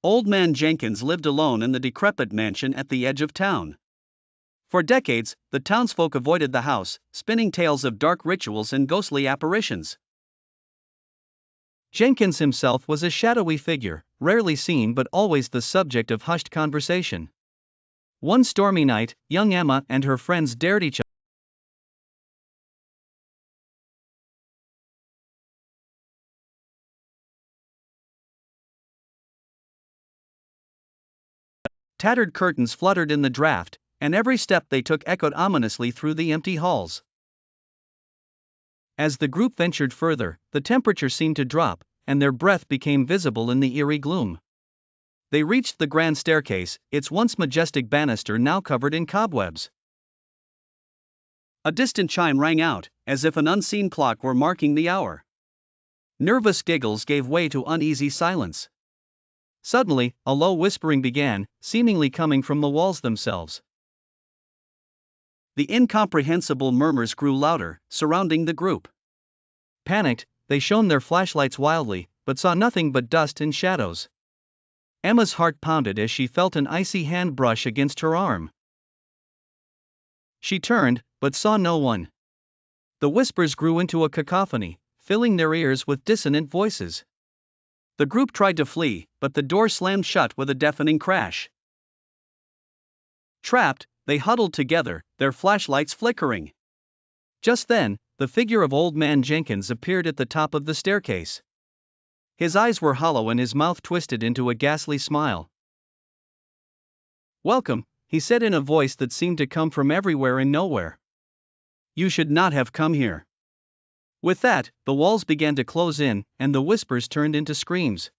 Old Man Jenkins lived alone in the decrepit mansion at the edge of town. For decades, the townsfolk avoided the house, spinning tales of dark rituals and ghostly apparitions. Jenkins himself was a shadowy figure, rarely seen but always the subject of hushed conversation. One stormy night, young Emma and her friends dared each other. Tattered curtains fluttered in the draft, and every step they took echoed ominously through the empty halls. As the group ventured further, the temperature seemed to drop, and their breath became visible in the eerie gloom. They reached the grand staircase, its once majestic banister now covered in cobwebs. A distant chime rang out, as if an unseen clock were marking the hour. Nervous giggles gave way to uneasy silence. Suddenly, a low whispering began, seemingly coming from the walls themselves. The incomprehensible murmurs grew louder, surrounding the group. Panicked, they shone their flashlights wildly, but saw nothing but dust and shadows. Emma's heart pounded as she felt an icy hand brush against her arm. She turned, but saw no one. The whispers grew into a cacophony, filling their ears with dissonant voices. The group tried to flee, but the door slammed shut with a deafening crash. Trapped, they huddled together, their flashlights flickering. Just then, the figure of Old Man Jenkins appeared at the top of the staircase. His eyes were hollow and his mouth twisted into a ghastly smile. "Welcome," he said in a voice that seemed to come from everywhere and nowhere. "You should not have come here." With that, the walls began to close in, and the whispers turned into screams.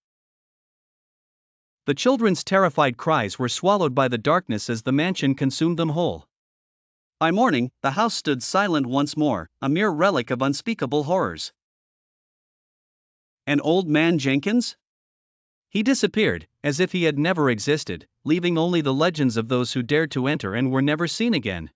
The children's terrified cries were swallowed by the darkness as the mansion consumed them whole. By morning, the house stood silent once more, a mere relic of unspeakable horrors. And Old Man Jenkins? He disappeared, as if he had never existed, leaving only the legends of those who dared to enter and were never seen again.